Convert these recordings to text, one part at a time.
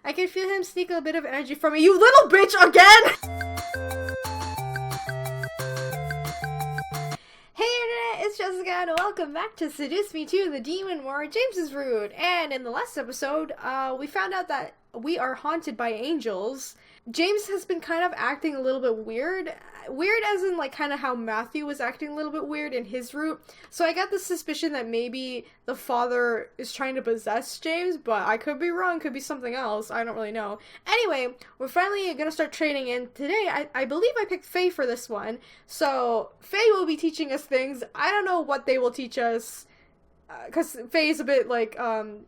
I can feel him sneak a bit of energy from me. You little bitch again! Hey internet, it's Jessica and welcome back to Seduce Me to the Demon War. James is rude. And in the last episode, we found out that we are haunted by angels. James has been kind of acting a little bit weird. Weird as in like kind of how Matthew was acting a little bit weird in his route. So I got the suspicion that maybe the father is trying to possess James, but I could be wrong, could be something else. I don't really know. Anyway, we're finally gonna start training, and today I believe I picked Faye for this one. So Faye will be teaching us things. I don't know what they will teach us, because Faye is a bit like, I don't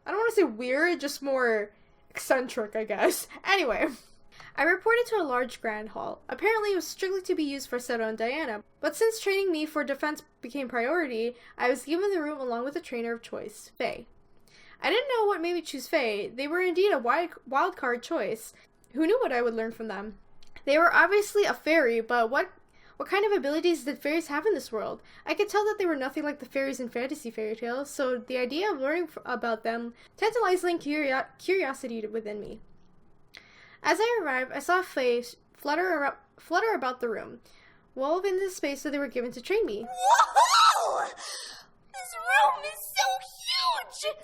want to say weird, just more eccentric, I guess. Anyway, I reported to a large grand hall. Apparently it was strictly to be used for Seto and Diana, but since training me for defense became priority, I was given the room along with a trainer of choice, Faye. I didn't know what made me choose Faye. They were indeed a wild card choice. Who knew what I would learn from them? They were obviously a fairy, but what kind of abilities did fairies have in this world? I could tell that they were nothing like the fairies in fantasy fairy tales, so the idea of learning about them tantalizing curiosity within me. As I arrived, I saw Faye flutter about the room, woven into the space that they were given to train me. Whoa! This room is so huge!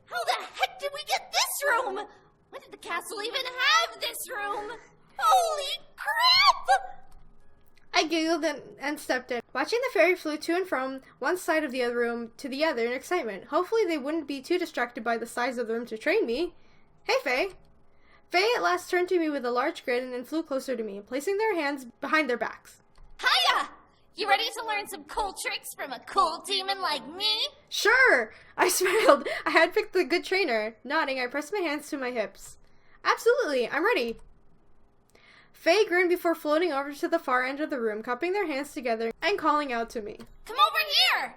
How the heck did we get this room? When did the castle even have this room? Holy crap! I giggled and stepped in, watching the fairy flew to and from one side of the other room to the other in excitement. Hopefully they wouldn't be too distracted by the size of the room to train me. Hey, Faye! Faye at last turned to me with a large grin and flew closer to me, placing their hands behind their backs. Hiya! You ready to learn some cool tricks from a cool demon like me? Sure! I smiled. I had picked the good trainer. Nodding, I pressed my hands to my hips. Absolutely, I'm ready. Faye grinned before floating over to the far end of the room, cupping their hands together and calling out to me. Come over here!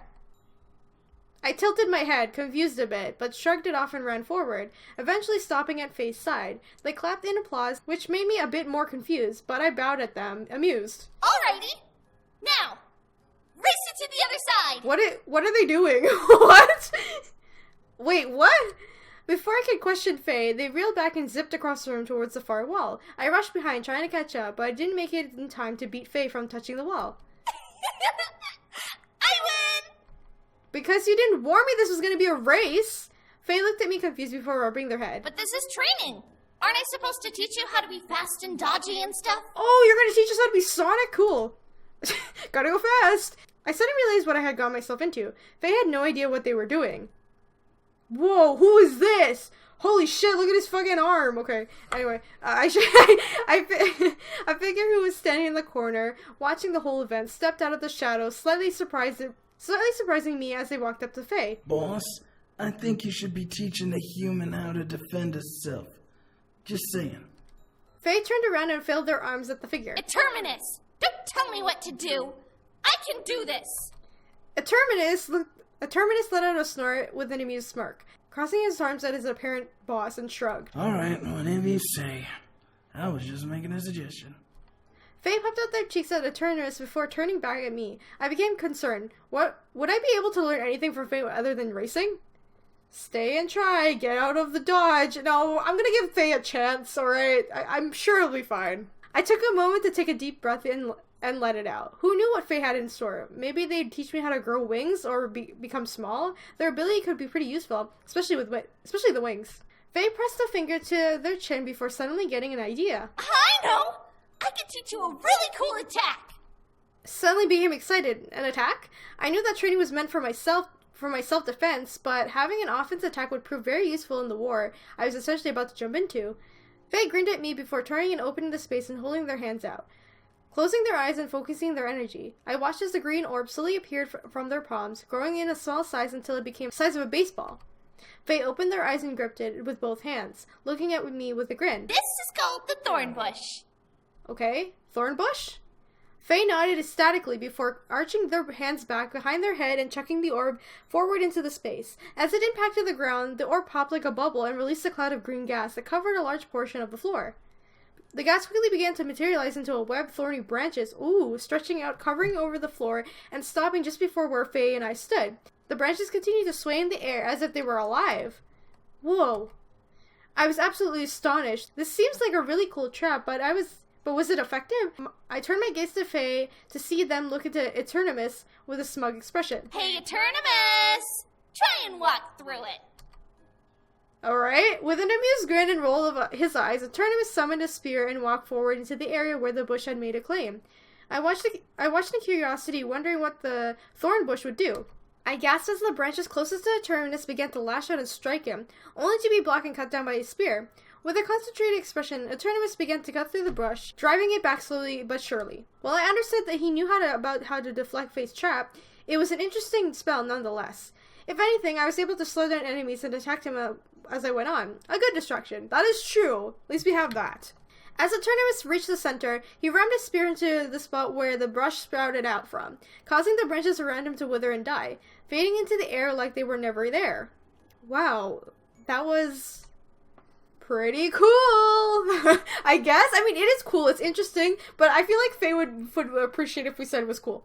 I tilted my head, confused a bit, but shrugged it off and ran forward, eventually stopping at Faye's side. They clapped in applause, which made me a bit more confused, but I bowed at them, amused. Alrighty! Now, race it to the other side! What are they doing? What? Wait, what? Before I could question Faye, they reeled back and zipped across the room towards the far wall. I rushed behind, trying to catch up, but I didn't make it in time to beat Faye from touching the wall. I win! Because you didn't warn me this was going to be a race! Faye looked at me confused before rubbing their head. But this is training! Aren't I supposed to teach you how to be fast and dodgy and stuff? Oh, you're going to teach us how to be Sonic? Cool. Gotta go fast! I suddenly realized what I had got myself into. Faye had no idea what they were doing. Whoa, who is this? Holy shit, look at his fucking arm. Okay, anyway, I figured who was standing in the corner, watching the whole event, stepped out of the shadows, slightly surprising me as they walked up to Faye. Boss, I think you should be teaching a human how to defend herself. Just saying. Faye turned around and filled their arms at the figure. Terminus! Don't tell me what to do! I can do this! Terminus let out a snort with an amused smirk, crossing his arms at his apparent boss and shrugged. Alright, whatever you say. I was just making a suggestion. Faye puffed out their cheeks at Terminus before turning back at me. I became concerned. Would I be able to learn anything from Faye other than racing? Stay and try, get out of the dodge. No, I'm gonna give Faye a chance, alright? I'm sure it'll be fine. I took a moment to take a deep breath in and let it out. Who knew what Faye had in store? Maybe they'd teach me how to grow wings or become small? Their ability could be pretty useful, especially the wings. Faye pressed a finger to their chin before suddenly getting an idea. I know! I can teach you a really cool attack! Suddenly became excited. An attack? I knew that training was meant for my self-defense, but having an offense attack would prove very useful in the war I was essentially about to jump into. Faye grinned at me before turning and opening the space and holding their hands out, closing their eyes and focusing their energy. I watched as the green orb slowly appeared from their palms, growing in a small size until it became the size of a baseball. Faye opened their eyes and gripped it with both hands, looking at me with a grin. This is called the thorn bush. Okay, thorn bush? Faye nodded ecstatically before arching their hands back behind their head and chucking the orb forward into the space. As it impacted the ground, the orb popped like a bubble and released a cloud of green gas that covered a large portion of the floor. The gas quickly began to materialize into a web of thorny branches, stretching out, covering over the floor, and stopping just before where Faye and I stood. The branches continued to sway in the air as if they were alive. Whoa. I was absolutely astonished. This seems like a really cool trap, but was it effective? I turned my gaze to Faye to see them look into Eternimus with a smug expression. Hey, Eternimus! Try and walk through it. Alright, with an amused grin and roll of his eyes, Eternimus summoned a spear and walked forward into the area where the bush had made a claim. I watched in curiosity, wondering what the thorn bush would do. I gasped as the branches closest to Eternimus began to lash out and strike him, only to be blocked and cut down by his spear. With a concentrated expression, Eternimus began to cut through the brush, driving it back slowly but surely. While I understood that he knew how to deflect Fate's trap, it was an interesting spell nonetheless. If anything, I was able to slow down enemies and attack him as I went on. A good distraction. That is true. At least we have that. As Eternimus reached the center, he rammed his spear into the spot where the brush sprouted out from, causing the branches around him to wither and die, fading into the air like they were never there. Wow, that was pretty cool. I guess. I mean, it is cool. It's interesting, but I feel like Faye would appreciate if we said it was cool.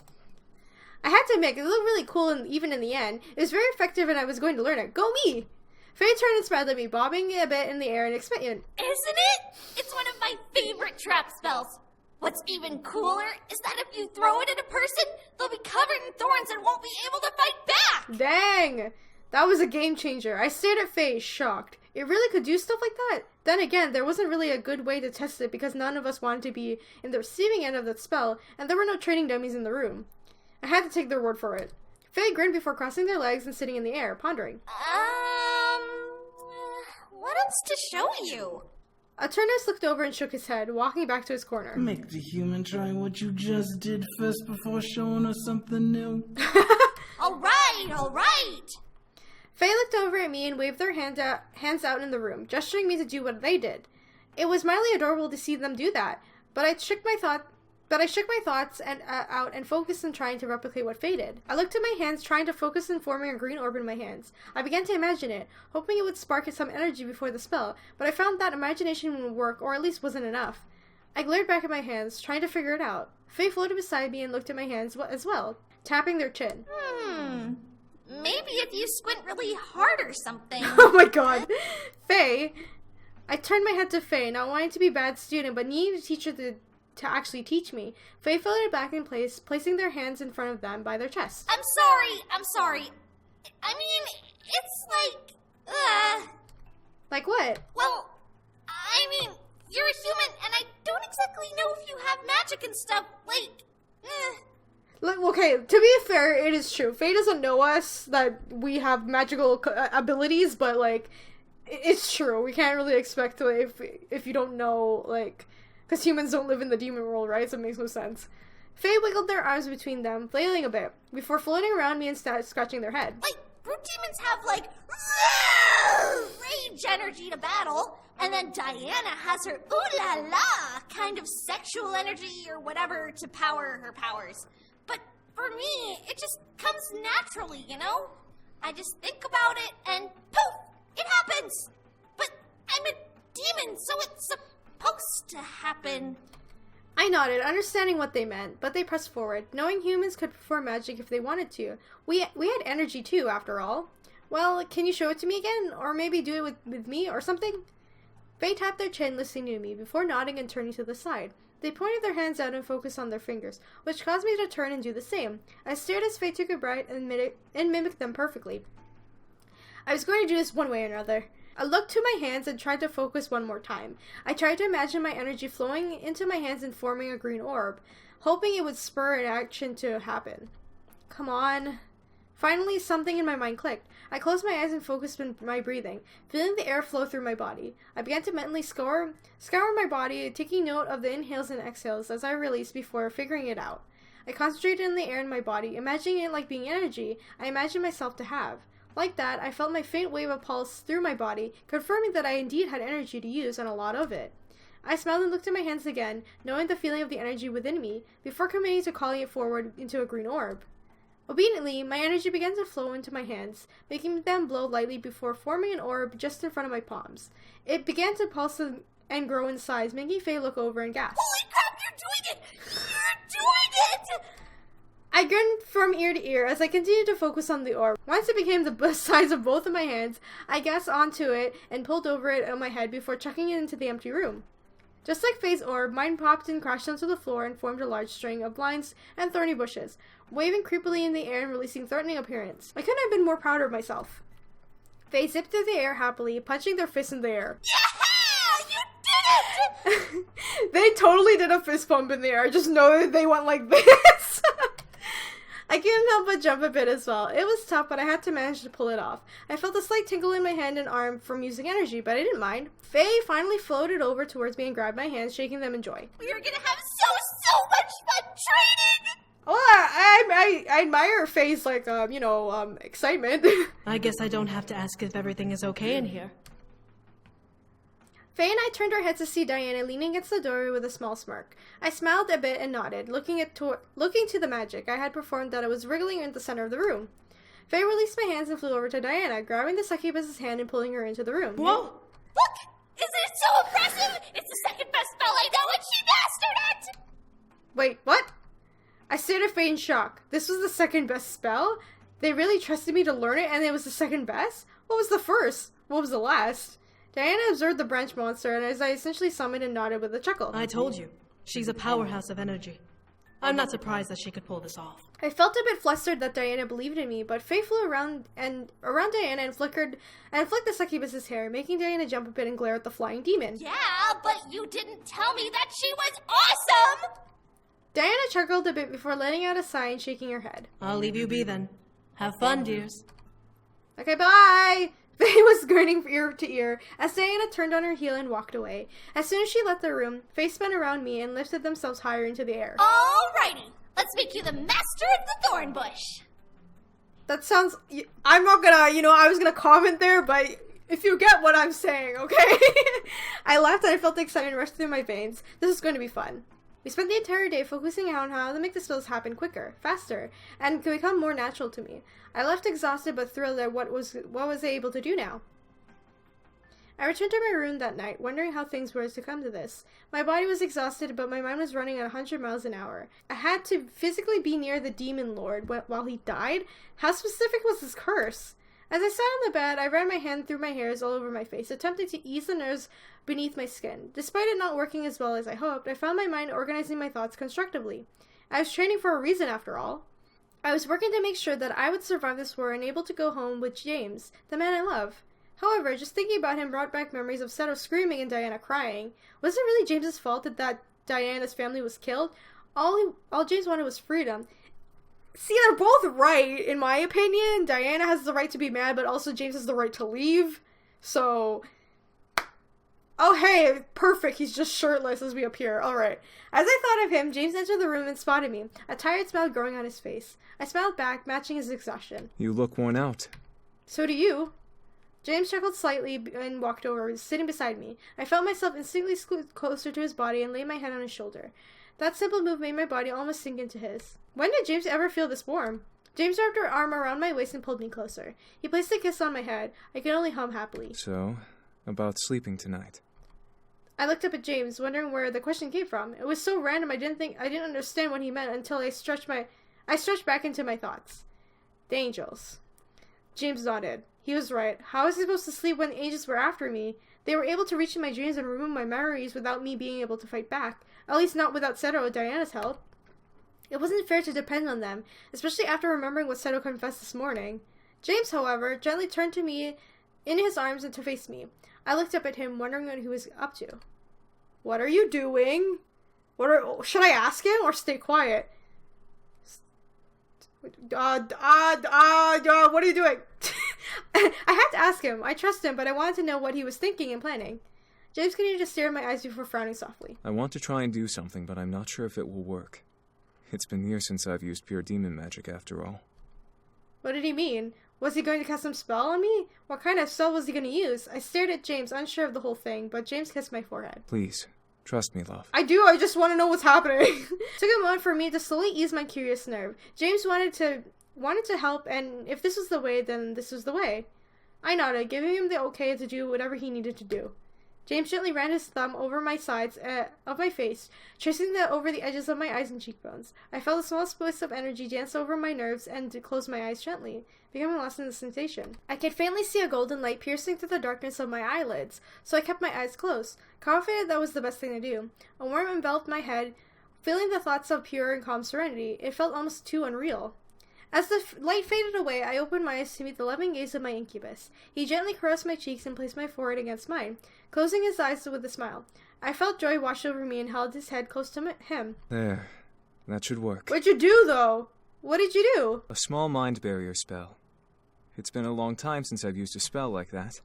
I had to admit, it looked really cool, and even in the end, it was very effective, and I was going to learn it. Go me! Faye turned and smiled at me, bobbing a bit in the air and excitement. Isn't it? It's one of my favorite trap spells. What's even cooler is that if you throw it at a person, they'll be covered in thorns and won't be able to fight back. Dang! That was a game changer. I stared at Faye, shocked. It really could do stuff like that? Then again, there wasn't really a good way to test it because none of us wanted to be in the receiving end of that spell, and there were no training dummies in the room. I had to take their word for it. Faye grinned before crossing their legs and sitting in the air, pondering. What else to show you? Eternimus looked over and shook his head, walking back to his corner. Make the human try what you just did first before showing us something new. All right. Faye looked over at me and waved their hands out in the room, gesturing me to do what they did. It was mildly adorable to see them do that, but I shook my thoughts out and focused on trying to replicate what Faye did. I looked at my hands, trying to focus on forming a green orb in my hands. I began to imagine it, hoping it would spark some energy before the spell, but I found that imagination wouldn't work, or at least wasn't enough. I glared back at my hands, trying to figure it out. Faye floated beside me and looked at my hands as well, tapping their chin. Maybe if you squint really hard or something. Oh my god! Faye! I turned my head to Faye, not wanting to be a bad student, but needing a teacher to actually teach me. Faye floated back in place, placing their hands in front of them by their chest. I'm sorry. I mean, it's Like what? Well, I mean, you're a human, and I don't exactly know if you have magic and stuff, Look, okay, to be fair, it is true. Faye doesn't know us, that we have magical abilities, but, like, it's true. We can't really expect to, if you don't know, like, because humans don't live in the demon world, right? So it makes no sense. Faye wiggled their arms between them, flailing a bit, before floating around me and scratching their head. Like, brute demons have, rage energy to battle, and then Diana has her ooh-la-la kind of sexual energy or whatever to power her powers. But for me, it just comes naturally, you know? I just think about it, and poof! It happens! But I'm a demon, so it's supposed to happen. I nodded, understanding what they meant, but they pressed forward, knowing humans could perform magic if they wanted to. We had energy too, after all. Well, can you show it to me again? Or maybe do it with me or something? Faye tapped their chin, listening to me, before nodding and turning to the side. They pointed their hands out and focused on their fingers, which caused me to turn and do the same. I stared as Faye took a bite and mimicked them perfectly. I was going to do this one way or another. I looked to my hands and tried to focus one more time. I tried to imagine my energy flowing into my hands and forming a green orb, hoping it would spur an action to happen. Come on. Finally, something in my mind clicked. I closed my eyes and focused on my breathing, feeling the air flow through my body. I began to mentally scour my body, taking note of the inhales and exhales as I released before figuring it out. I concentrated on the air in my body, imagining it like being energy I imagined myself to have. Like that, I felt my faint wave of pulse through my body, confirming that I indeed had energy to use and a lot of it. I smiled and looked at my hands again, knowing the feeling of the energy within me, before committing to calling it forward into a green orb. Obediently, my energy began to flow into my hands, making them blow lightly before forming an orb just in front of my palms. It began to pulse and grow in size, making Faye look over and gasp. Holy crap, you're doing it! You're doing it! I grinned from ear to ear as I continued to focus on the orb. Once it became the size of both of my hands, I gasped onto it and pulled over it on my head before chucking it into the empty room. Just like Faye's orb, mine popped and crashed onto the floor and formed a large string of vines and thorny bushes, waving creepily in the air and releasing threatening appearance. I couldn't have been more proud of myself. Faye zipped through the air happily, punching their fists in the air. Yeah! You did it! They totally did a fist bump in the air. Just know that they went like this. I couldn't help but jump a bit as well. It was tough, but I had to manage to pull it off. I felt a slight tingle in my hand and arm from using energy, but I didn't mind. Faye finally floated over towards me and grabbed my hands, shaking them in joy. We are gonna have so much fun training! Well, I admire Faye's, excitement. I guess I don't have to ask if everything is okay in here. Faye and I turned our heads to see Diana leaning against the doorway with a small smirk. I smiled a bit and nodded, looking to the magic I had performed that I was wriggling in the center of the room. Faye released my hands and flew over to Diana, grabbing the succubus's hand and pulling her into the room. Whoa! Look! Isn't it so impressive? It's the second best spell I know and she mastered it! Wait, what? I stared at Faye in shock. This was the second best spell? They really trusted me to learn it and it was the second best? What was the first? What was the last? Diana observed the branch monster, and as I essentially summoned and nodded with a chuckle. I told you. She's a powerhouse of energy. I'm not surprised that she could pull this off. I felt a bit flustered that Diana believed in me, but Faye flew around Diana and flicked the succubus's hair, making Diana jump a bit and glare at the flying demon. Yeah, but you didn't tell me that she was awesome! Diana chuckled a bit before letting out a sigh and shaking her head. I'll leave you be then. Have fun, dears. Okay, bye! Faye was grinning ear to ear as Diana turned on her heel and walked away. As soon as she left the room, Faye spun around me and lifted themselves higher into the air. Alrighty, let's make you the master of the thorn bush. That sounds... I'm not gonna, I was gonna comment there, but if you get what I'm saying, okay? I laughed and I felt the excitement rush through my veins. This is going to be fun. We spent the entire day focusing on how to make the spells happen quicker, faster, and could become more natural to me. I left exhausted but thrilled at what was I able to do now. I returned to my room that night, wondering how things were to come to this. My body was exhausted, but my mind was running at 100 miles an hour. I had to physically be near the demon lord while he died. How specific was his curse? As I sat on the bed, I ran my hand through my hairs all over my face, attempting to ease the nerves beneath my skin. Despite it not working as well as I hoped, I found my mind organizing my thoughts constructively. I was training for a reason, after all. I was working to make sure that I would survive this war and able to go home with James, the man I love. However, just thinking about him brought back memories of Seto screaming and Diana crying. Was it really James's fault that Diana's family was killed? All James wanted was freedom. See, they're both right, in my opinion. Diana has the right to be mad, but also James has the right to leave. So... Oh, hey, perfect. He's just shirtless as we appear. Alright. As I thought of him, James entered the room and spotted me, a tired smile growing on his face. I smiled back, matching his exhaustion. You look worn out. So do you. James chuckled slightly and walked over, sitting beside me. I felt myself instantly scoot closer to his body and laid my head on his shoulder. That simple move made my body almost sink into his. When did James ever feel this warm? James wrapped her arm around my waist and pulled me closer. He placed a kiss on my head. I could only hum happily. So, about sleeping tonight. I looked up at James, wondering where the question came from. It was so random I didn't understand what he meant until I stretched back into my thoughts. The angels. James nodded. He was right. How was I supposed to sleep when the angels were after me? They were able to reach in my dreams and remove my memories without me being able to fight back. At least not without Seto or Diana's help. It wasn't fair to depend on them, especially after remembering what Seto confessed this morning. James, however, gently turned to me in his arms and to face me. I looked up at him, wondering what he was up to. What are you doing? Should I ask him or stay quiet? What are you doing? I had to ask him. I trust him, but I wanted to know what he was thinking and planning. James continued to stare in my eyes before frowning softly. I want to try and do something, but I'm not sure if it will work. It's been years since I've used pure demon magic, after all. What did he mean? Was he going to cast some spell on me? What kind of spell was he going to use? I stared at James, unsure of the whole thing, but James kissed my forehead. Please, trust me, love. I do, I just want to know what's happening. Took a moment for me to slowly ease my curious nerve. James wanted to help, and if this was the way, then this was the way. I nodded, giving him the okay to do whatever he needed to do. James gently ran his thumb over my sides of my face, tracing that over the edges of my eyes and cheekbones. I felt a small split of energy dance over my nerves and closed my eyes gently, becoming lost in the sensation. I could faintly see a golden light piercing through the darkness of my eyelids, so I kept my eyes closed, confident that was the best thing to do. A warmth enveloped my head, filling the thoughts of pure and calm serenity. It felt almost too unreal. As the light faded away, I opened my eyes to meet the loving gaze of my incubus. He gently caressed my cheeks and placed my forehead against mine, closing his eyes with a smile. I felt joy wash over me and held his head close to him. There. That should work. What'd you do, though? What did you do? A small mind barrier spell. It's been a long time since I've used a spell like that.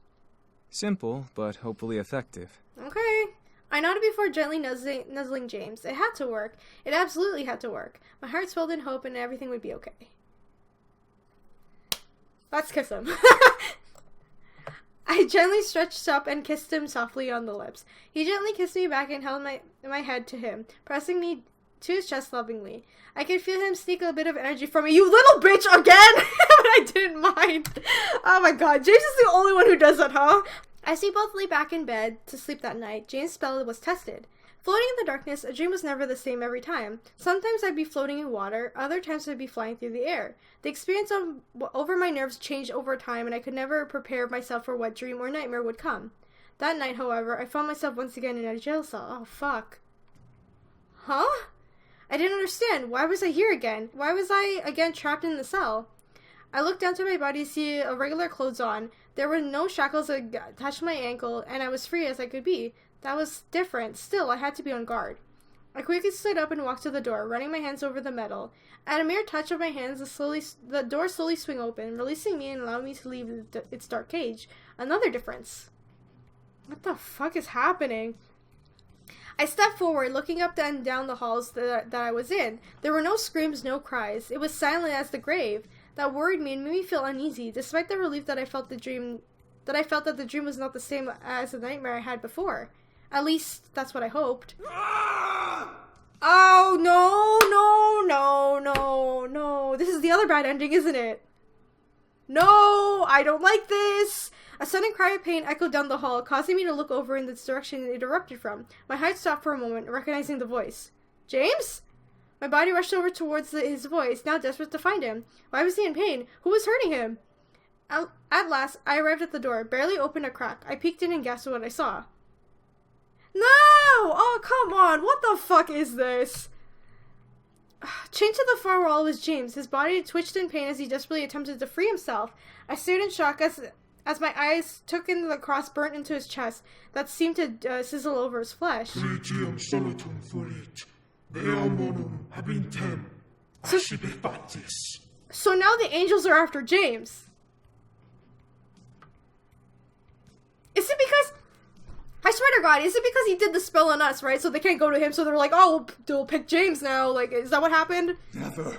Simple, but hopefully effective. Okay. I nodded before gently nuzzling James. It had to work. It absolutely had to work. My heart swelled in hope and everything would be okay. Let's kiss him. I gently stretched up and kissed him softly on the lips. He gently kissed me back and held my head to him, pressing me to his chest lovingly. I could feel him sneak a bit of energy from me. You little bitch again! But I didn't mind. Oh my god, James is the only one who does that, huh? As we both lay back in bed to sleep that night, James' spell was tested. Floating in the darkness, a dream was never the same every time. Sometimes I'd be floating in water, other times I'd be flying through the air. The experience over my nerves changed over time, and I could never prepare myself for what dream or nightmare would come. That night, however, I found myself once again in a jail cell. Oh, fuck. Huh? I didn't understand. Why was I here again? Why was I again trapped in the cell? I looked down to my body to see a regular clothes on. There were no shackles attached to my ankle, and I was free as I could be. That was different. Still, I had to be on guard. I quickly stood up and walked to the door, running my hands over the metal. At a mere touch of my hands, the door slowly swung open, releasing me and allowing me to leave its dark cage. Another difference. What the fuck is happening? I stepped forward, looking up and down the halls that I was in. There were no screams, no cries. It was silent as the grave. That worried me and made me feel uneasy, despite the relief that I felt that the dream was not the same as the nightmare I had before. At least, that's what I hoped. Oh, no. This is the other bad ending, isn't it? No, I don't like this. A sudden cry of pain echoed down the hall, causing me to look over in the direction it erupted from. My heart stopped for a moment, recognizing the voice. James? My body rushed over towards his voice, now desperate to find him. Why was he in pain? Who was hurting him? At last, I arrived at the door, barely opened a crack. I peeked in and gasped at what I saw. No! Oh, come on. What the fuck is this? Chained to the far wall was James. His body twitched in pain as he desperately attempted to free himself. I stared in shock as my eyes took in the cross burnt into his chest that seemed to sizzle over his flesh. So now the angels are after James. Is it because... I swear to God, is it because he did the spell on us, right? So they can't go to him, so they're like, oh, we'll pick James now. Like, is that what happened? Never.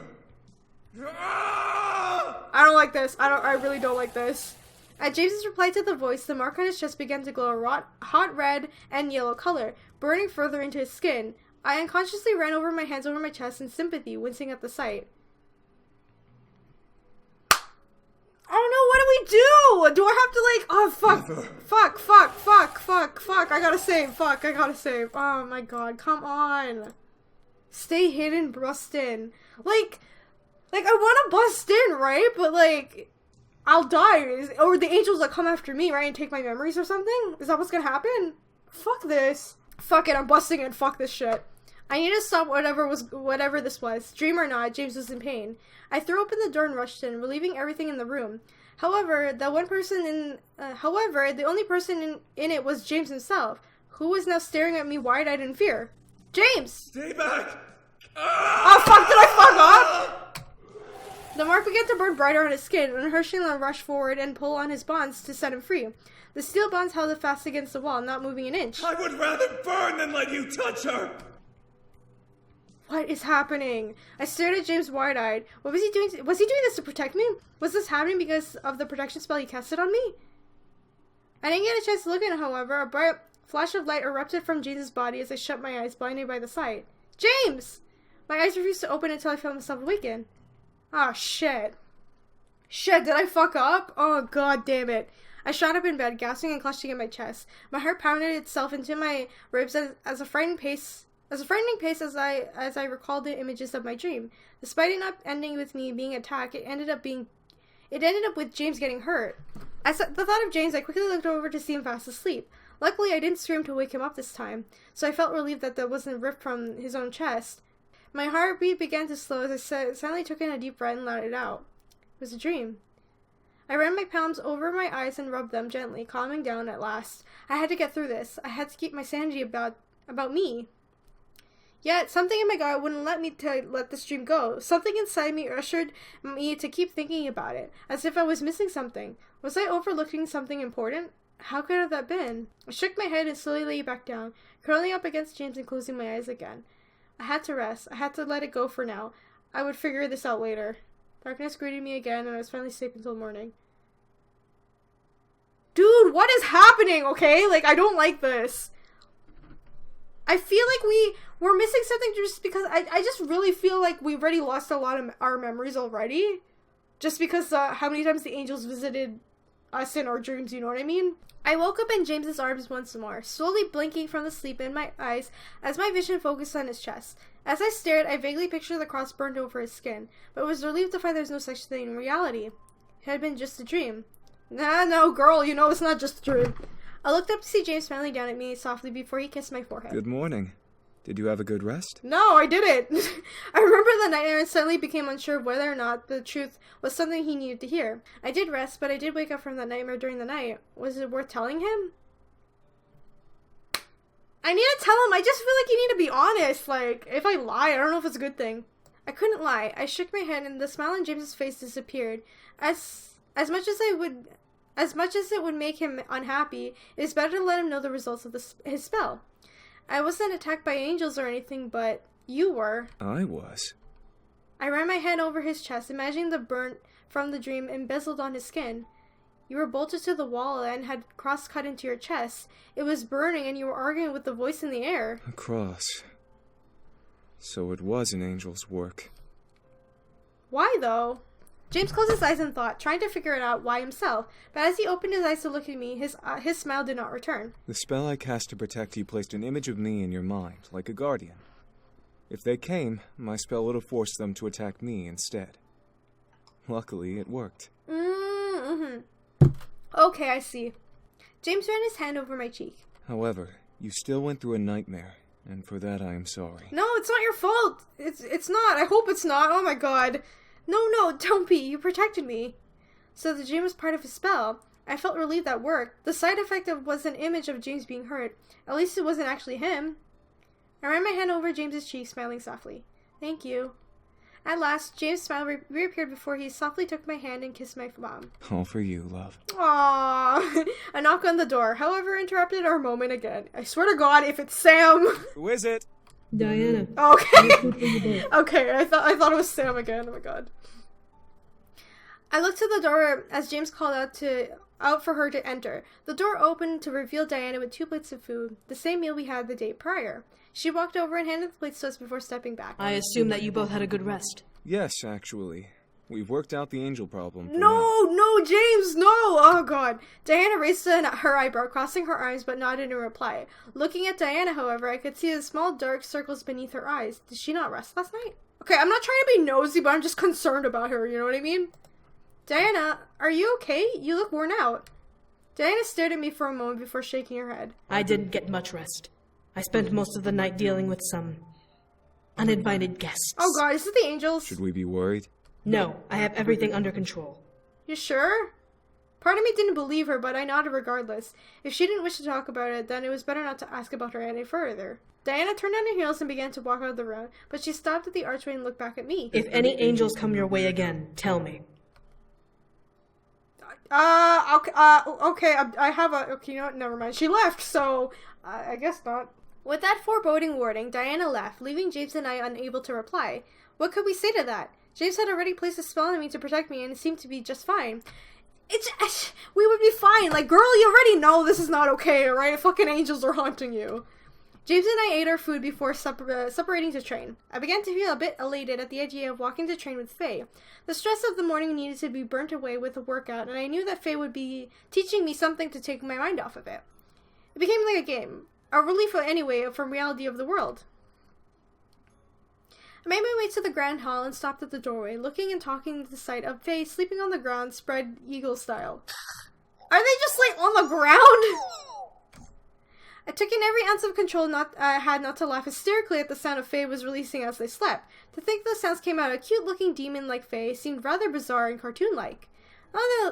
I don't like this. I really don't like this. At James's reply to the voice, the mark on his chest began to glow a hot red and yellow color, burning further into his skin. I unconsciously ran over my hands over my chest in sympathy, wincing at the sight. Oh no, what do we do? Do I have to like, oh fuck, fuck, I gotta save, oh my god, come on. Stay hidden, Brustin. Like I wanna bust in, right? But like, I'll die, or the angels will come after me, right, and take my memories or something? Is that what's gonna happen? Fuck this. Fuck it, I'm busting in, fuck this shit. I need to stop whatever this was. Dream or not, James was in pain. I threw open the door and rushed in, relieving everything in the room. However, the only person in it was James himself, who was now staring at me wide-eyed in fear. James! Stay back! Oh fuck, did I fuck up? The mark began to burn brighter on his skin, and Herschel rushed forward and pulled on his bonds to set him free. The steel bonds held it fast against the wall, not moving an inch. I would rather burn than let you touch her! What is happening? I stared at James wide-eyed. What was he doing? Was he doing this to protect me? Was this happening because of the protection spell he casted on me? I didn't get a chance to look at it, however. A bright flash of light erupted from James's body as I shut my eyes, blinded by the sight. James! My eyes refused to open until I felt myself awaken. Ah, shit. Shit, did I fuck up? Oh, god damn it. I shot up in bed, gasping and clutching at my chest. My heart pounded itself into my ribs as a frightening pace as I recalled the images of my dream. Despite it not ending with me being attacked, it ended up with James getting hurt. At the thought of James, I quickly looked over to see him fast asleep. Luckily, I didn't scream to wake him up this time, so I felt relieved that wasn't ripped from his own chest. My heartbeat began to slow as I suddenly took in a deep breath and let it out. It was a dream. I ran my palms over my eyes and rubbed them gently, calming down at last. I had to get through this. I had to keep my sanity about me. Yet, something in my gut wouldn't let me let this dream go. Something inside me ushered me to keep thinking about it, as if I was missing something. Was I overlooking something important? How could have that been? I shook my head and slowly lay back down, curling up against James and closing my eyes again. I had to rest. I had to let it go for now. I would figure this out later. Darkness greeted me again, and I was finally asleep until morning. Dude, what is happening, okay? Like, I don't like this. I feel like we're missing something just because I just really feel like we've already lost a lot of our memories already. Just because how many times the angels visited us in our dreams, you know what I mean? I woke up in James's arms once more, slowly blinking from the sleep in my eyes as my vision focused on his chest. As I stared, I vaguely pictured the cross burned over his skin, but was relieved to find there was no such thing in reality. It had been just a dream. Nah, no, girl, you know it's not just a dream. I looked up to see James smiling down at me softly before he kissed my forehead. Good morning. Did you have a good rest? No, I didn't. I remember the nightmare and suddenly became unsure of whether or not the truth was something he needed to hear. I did rest, but I did wake up from that nightmare during the night. Was it worth telling him? I need to tell him. I just feel like you need to be honest. Like, if I lie, I don't know if it's a good thing. I couldn't lie. I shook my head and the smile on James's face disappeared. As much as it would make him unhappy, it is better to let him know the results of his spell. I wasn't attacked by angels or anything, but you were. I was. I ran my hand over his chest, imagining the burnt from the dream embezzled on his skin. You were bolted to the wall and had cross cut into your chest. It was burning and you were arguing with the voice in the air. A cross. So it was an angel's work. Why, though? James closed his eyes in thought, trying to figure it out why himself, but as he opened his eyes to look at me, his smile did not return. The spell I cast to protect you placed an image of me in your mind, like a guardian. If they came, my spell would have forced them to attack me instead. Luckily, it worked. Okay, I see. James ran his hand over my cheek. However, you still went through a nightmare, and for that I am sorry. No, it's not your fault. It's not. I hope it's not. Oh my god. No, don't be. You protected me. So the dream was part of his spell. I felt relieved that worked. The side effect was an image of James being hurt. At least it wasn't actually him. I ran my hand over James's cheek, smiling softly. Thank you. At last, James' smile reappeared before he softly took my hand and kissed my mom. All for you, love. Aww. A knock on the door, however, interrupted our moment again. I swear to God, if it's Sam. Who is it? Diana. Okay. Okay, I thought it was Sam again. Oh my god. I looked to the door as James called out for her to enter. The door opened to reveal Diana with 2 plates of food, the same meal we had the day prior. She walked over and handed the plates to us before stepping back. I assume that you both had a good rest. Yes, actually. We've worked out the angel problem. No, James, no! Oh god. Diana raised her eyebrow, crossing her arms, but nodded in reply. Looking at Diana, however, I could see the small dark circles beneath her eyes. Did she not rest last night? Okay, I'm not trying to be nosy, but I'm just concerned about her, you know what I mean? Diana, are you okay? You look worn out. Diana stared at me for a moment before shaking her head. I didn't get much rest. I spent most of the night dealing with some uninvited guests. Oh god, is it the angels? Should we be worried? No, I have everything under control. You sure? Part of me didn't believe her, but I nodded regardless. If she didn't wish to talk about it, then it was better not to ask about her any further. Diana turned on her heels and began to walk out of the room, but she stopped at the archway and looked back at me. If any angels come your way again, tell me. Okay, I have a... Okay, you know what? Never mind. She left, so I guess not. With that foreboding warning, Diana left, leaving James and I unable to reply. What could we say to that? James had already placed a spell on me to protect me, and it seemed to be just fine. We would be fine. Like, girl, you already know this is not okay, alright? Fucking angels are haunting you. James and I ate our food before separating to train. I began to feel a bit elated at the idea of walking to train with Faye. The stress of the morning needed to be burnt away with a workout, and I knew that Faye would be teaching me something to take my mind off of it. It became like a game, a relief anyway from reality of the world. I made my way to the grand hall and stopped at the doorway, looking and talking to the sight of Faye sleeping on the ground, spread eagle style. Are they just like on the ground? I took in every ounce of control I had not to laugh hysterically at the sound of Faye was releasing as they slept. To think those sounds came out of a cute-looking demon like Faye seemed rather bizarre and cartoon-like.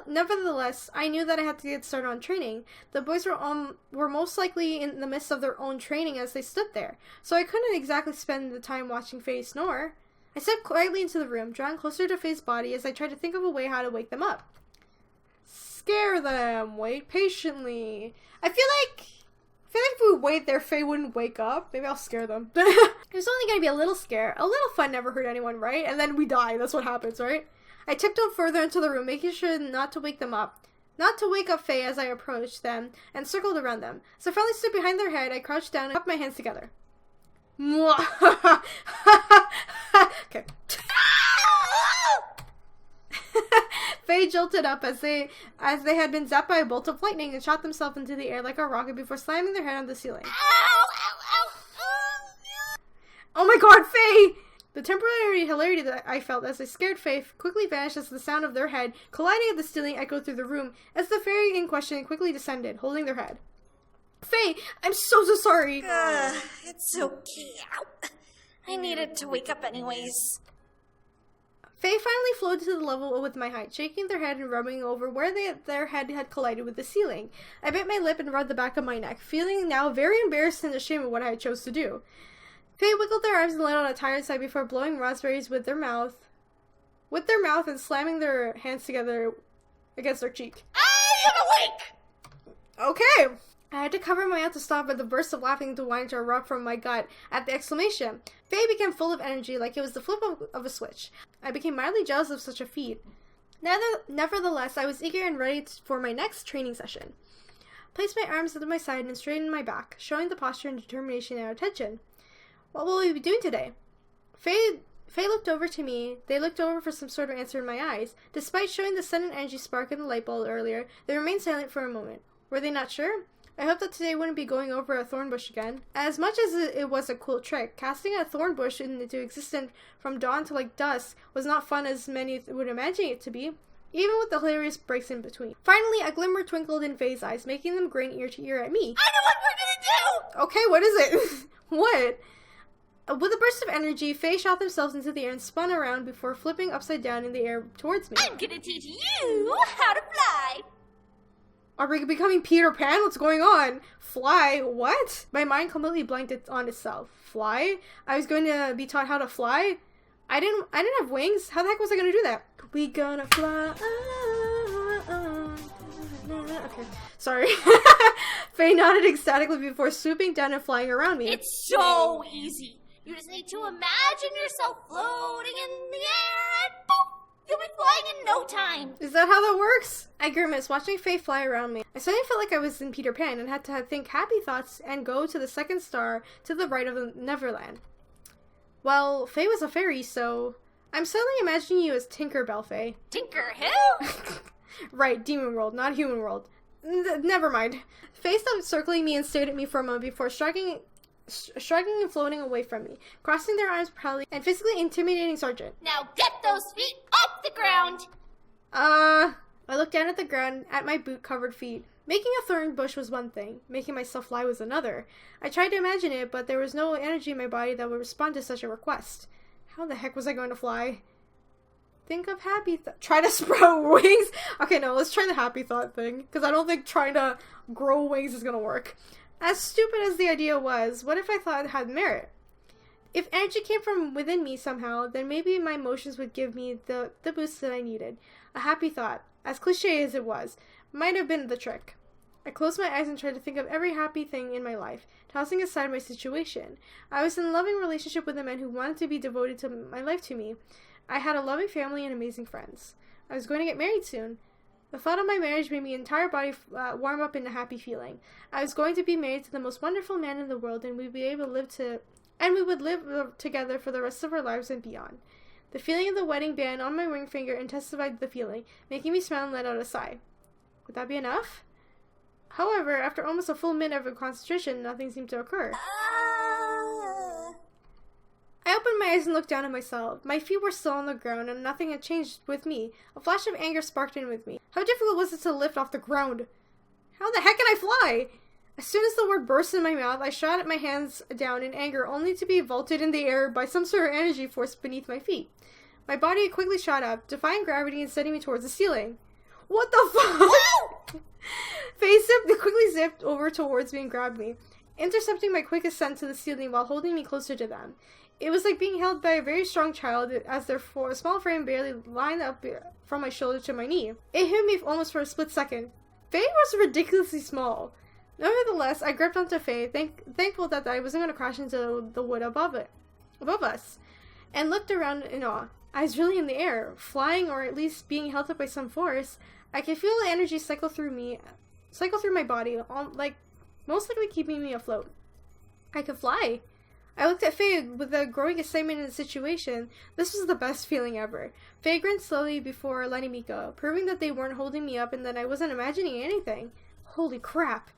Nevertheless, I knew that I had to get started on training. The boys were most likely in the midst of their own training as they stood there, so I couldn't exactly spend the time watching Faye snore. I stepped quietly into the room, drawing closer to Faye's body as I tried to think of a way how to wake them up. Scare them. Wait patiently. I feel like if we wait there, Faye wouldn't wake up. Maybe I'll scare them. It was only going to be a little scare. A little fun never hurt anyone, right? And then we die. That's what happens, right? I tiptoed further into the room, making sure not to wake them up. Not to wake up Faye as I approached them and circled around them. As I finally stood behind their head, I crouched down and put my hands together. Okay. Faye jolted up as they had been zapped by a bolt of lightning and shot themselves into the air like a rocket before slamming their head on the ceiling. Oh my god, Faye! The temporary hilarity that I felt as I scared Faye quickly vanished as the sound of their head colliding at the ceiling echoed through the room as the fairy in question quickly descended, holding their head. Faye, I'm so sorry! It's okay. Ow. I needed to wake up anyways. Faye finally floated to the level with my height, shaking their head and rubbing over where their head had collided with the ceiling. I bit my lip and rubbed the back of my neck, feeling now very embarrassed and ashamed of what I had chose to do. Faye wiggled their arms and let out a tired sigh before blowing raspberries with their mouth and slamming their hands together against their cheek. I am awake! Okay! I had to cover my mouth to stop at the burst of laughing to wanting to erupt from my gut at the exclamation. Faye became full of energy like it was the flip of a switch. I became mildly jealous of such a feat. Nevertheless, I was eager and ready for my next training session. Placed my arms to my side and straightened my back, showing the posture and determination and attention. What will we be doing today? Faye looked over to me. They looked over for some sort of answer in my eyes. Despite showing the sudden energy spark in the light bulb earlier, they remained silent for a moment. Were they not sure? I hoped that today wouldn't be going over a thorn bush again. As much as it was a cool trick, casting a thorn bush into existence from dawn to like dusk was not fun as many would imagine it to be, even with the hilarious breaks in between. Finally, a glimmer twinkled in Faye's eyes, making them grin ear to ear at me. I know what we're gonna do! Okay, what is it? What? With a burst of energy, Faye shot themselves into the air and spun around before flipping upside down in the air towards me. I'm gonna teach you how to fly! Are we becoming Peter Pan? What's going on? Fly? What? My mind completely blanked on itself. Fly? I was going to be taught how to fly? I didn't have wings. How the heck was I going to do that? We gonna fly. Okay, sorry. Faye nodded ecstatically before swooping down and flying around me. It's so easy. You just need to imagine yourself floating in the air and boom! You'll be flying in no time. Is that how that works? I grimaced, watching Faye fly around me. I suddenly felt like I was in Peter Pan and had to think happy thoughts and go to the second star to the right of the Neverland. Well, Faye was a fairy, so I'm suddenly imagining you as Tinkerbell, Faye. Tinker who? Right, Demon World, not Human World. Never mind. Faye stopped circling me and stared at me for a moment before shrugging and floating away from me, crossing their arms proudly and physically intimidating Sergeant. Now get those feet off the ground! I looked down at the ground at my boot-covered feet. Making a thorn bush was one thing. Making myself fly was another. I tried to imagine it, but there was no energy in my body that would respond to such a request. How the heck was I going to fly? Think of happy try to sprout wings? Okay, no, let's try the happy thought thing, because I don't think trying to grow wings is going to work. As stupid as the idea was, what if I thought it had merit? If energy came from within me somehow, then maybe my emotions would give me the boost that I needed. A happy thought, as cliche as it was, might have been the trick. I closed my eyes and tried to think of every happy thing in my life, tossing aside my situation. I was in a loving relationship with a man who wanted to be devoted to my life to me. I had a loving family and amazing friends. I was going to get married soon. The thought of my marriage made my entire body warm up in a happy feeling. I was going to be married to the most wonderful man in the world, and we would live together for the rest of our lives and beyond. The feeling of the wedding band on my ring finger intensified the feeling, making me smile and let out a sigh. Would that be enough? However, after almost a full minute of concentration, nothing seemed to occur. I opened my eyes and looked down at myself. My feet were still on the ground, and nothing had changed with me. A flash of anger sparked in with me. How difficult was it to lift off the ground? How the heck can I fly? As soon as the word burst in my mouth, I shot my hands down in anger, only to be vaulted in the air by some sort of energy force beneath my feet. My body quickly shot up, defying gravity and sending me towards the ceiling. What the fuck? Faye quickly zipped over towards me and grabbed me, intercepting my quick ascent to the ceiling while holding me closer to them. It was like being held by a very strong child as their small frame barely lined up from my shoulder to my knee. It hit me almost for a split second. Faye was ridiculously small. Nevertheless, I gripped onto Faye, thankful that I wasn't going to crash into the wood above us, and looked around in awe. I was really in the air, flying or at least being held up by some force. I could feel the energy cycle through my body, most likely keeping me afloat. I could fly. I looked at Faye with a growing excitement in the situation. This was the best feeling ever. Faye grinned slowly before letting me go, proving that they weren't holding me up and that I wasn't imagining anything. Holy crap.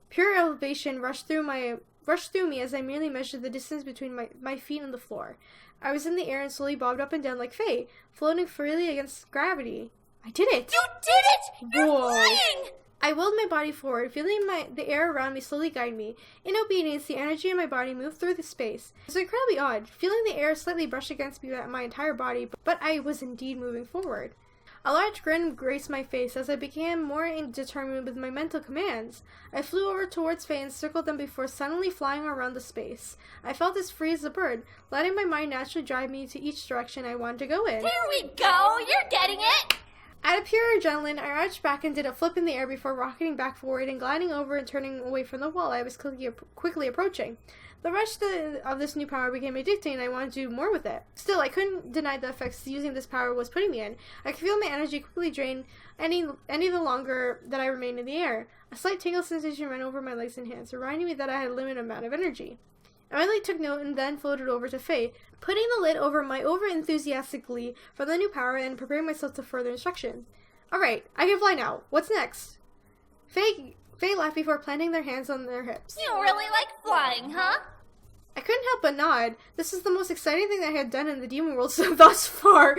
Pure elevation rushed through me as I merely measured the distance between my feet and the floor. I was in the air and slowly bobbed up and down like Faye, floating freely against gravity. I did it! You did it! You're Whoa. flying! I willed my body forward, feeling the air around me slowly guide me. In obedience, the energy in my body moved through the space. It was incredibly odd, feeling the air slightly brush against me my entire body, but I was indeed moving forward. A large grin graced my face as I became more determined with my mental commands. I flew over towards Faye and circled them before suddenly flying around the space. I felt as free as a bird, letting my mind naturally drive me to each direction I wanted to go in. Here we go! You're getting it! Out of pure adrenaline, I arched back and did a flip in the air before rocketing back forward and gliding over and turning away from the wall I was quickly approaching. The rush of this new power became addicting and I wanted to do more with it. Still, I couldn't deny the effects using this power was putting me in. I could feel my energy quickly drain any the longer that I remained in the air. A slight tingle sensation ran over my legs and hands, reminding me that I had a limited amount of energy. I immediately took note and then floated over to Faye, putting the lid over my over-enthusiastic glee for the new power and preparing myself to further instruction. Alright, I can fly now. What's next? Faye laughed before planting their hands on their hips. You really like flying, huh? I couldn't help but nod. This was the most exciting thing I had done in the demon world thus far.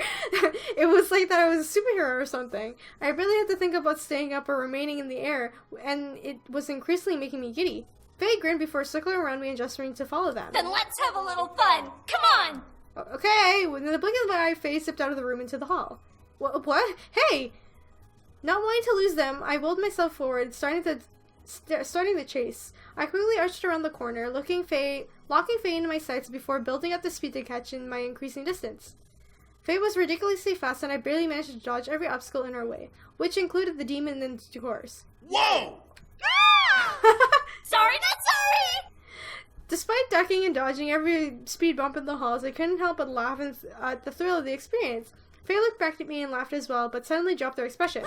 It was like that I was a superhero or something. I really had to think about staying up or remaining in the air, and it was increasingly making me giddy. Faye grinned before circling around me and gesturing to follow them. Then let's have a little fun. Come on! Okay, in the blink of my eye, Faye stepped out of the room into the hall. What? Hey! Not wanting to lose them, I rolled myself forward, starting the chase. I quickly arched around the corner, locking Faye into my sights before building up the speed to catch in my increasing distance. Faye was ridiculously fast, and I barely managed to dodge every obstacle in her way, which included the demon and the horse. Whoa! Sorry, not sorry! Despite ducking and dodging every speed bump in the halls, I couldn't help but laugh at the thrill of the experience. Faye looked back at me and laughed as well, but suddenly dropped their expression.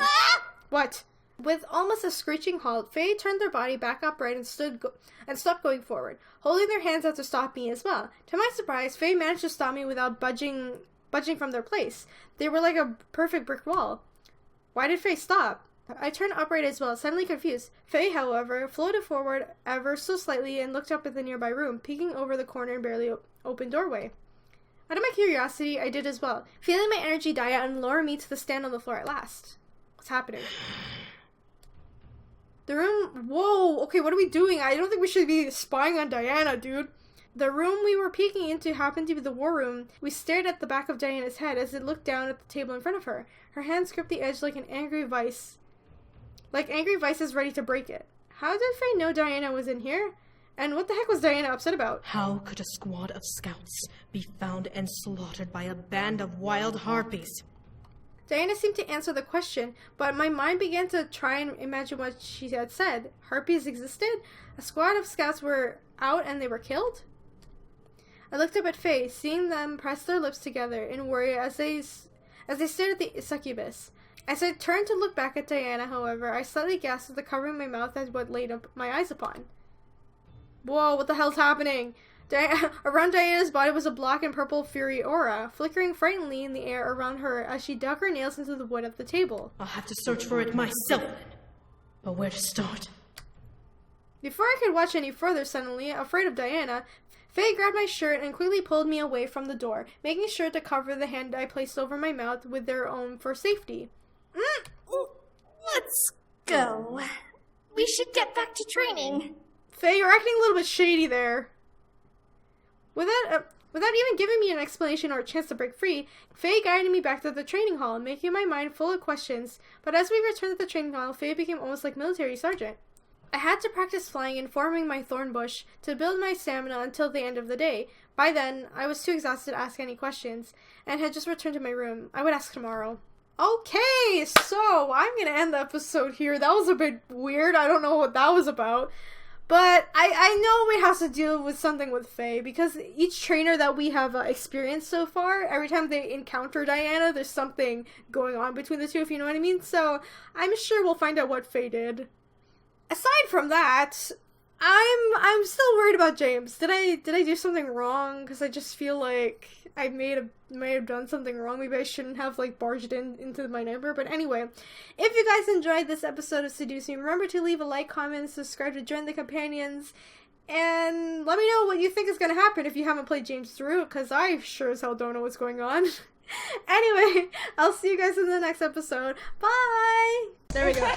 What? With almost a screeching halt, Faye turned their body back upright and stopped going forward, holding their hands out to stop me as well. To my surprise, Faye managed to stop me without budging from their place. They were like a perfect brick wall. Why did Faye stop? I turned upright as well, suddenly confused. Faye, however, floated forward ever so slightly and looked up at the nearby room, peeking over the corner and barely open doorway. Out of my curiosity, I did as well, feeling my energy die out and lower me to the stand on the floor at last. What's happening? The room... Whoa! Okay, what are we doing? I don't think we should be spying on Diana, dude. The room we were peeking into happened to be the war room. We stared at the back of Diana's head as it looked down at the table in front of her. Her hands gripped the edge like an angry vice. Like angry vices ready to break it. How did Faye know Diana was in here? And what the heck was Diana upset about? How could a squad of scouts be found and slaughtered by a band of wild harpies? Diana seemed to answer the question, but my mind began to try and imagine what she had said. Harpies existed? A squad of scouts were out and they were killed? I looked up at Faye, seeing them press their lips together in worry as they stared at the succubus. As I turned to look back at Diana, however, I slightly gasped at the covering my mouth as what laid up my eyes upon. Whoa, what the hell's happening? Around Diana's body was a black and purple fury aura, flickering frighteningly in the air around her as she dug her nails into the wood of the table. I'll have to search for it myself then. But where to start? Before I could watch any further, suddenly, afraid of Diana, Faye grabbed my shirt and quickly pulled me away from the door, making sure to cover the hand I placed over my mouth with their own for safety. Let's go. We should get back to training. Faye, you're acting a little bit shady there. Without even giving me an explanation or a chance to break free, Faye guided me back to the training hall, making my mind full of questions. But as we returned to the training hall, Faye became almost like military sergeant. I had to practice flying and forming my thorn bush to build my stamina until the end of the day. By then, I was too exhausted to ask any questions, and had just returned to my room. I would ask tomorrow. Okay, so I'm gonna end the episode here. That was a bit weird. I don't know what that was about. But I know it has to deal with something with Faye, because each trainer that we have experienced so far, every time they encounter Diana, there's something going on between the two, if you know what I mean. So I'm sure we'll find out what Faye did. Aside from that, I'm still worried about James. Did I do something wrong? Because I just feel like I may have done something wrong. Maybe I shouldn't have like barged into my neighbor. But anyway, if you guys enjoyed this episode of Seduce Me, remember to leave a like, comment, subscribe to join the companions, and let me know what you think is gonna happen if you haven't played James through, because I sure as hell don't know what's going on. Anyway, I'll see you guys in the next episode. Bye! There we go.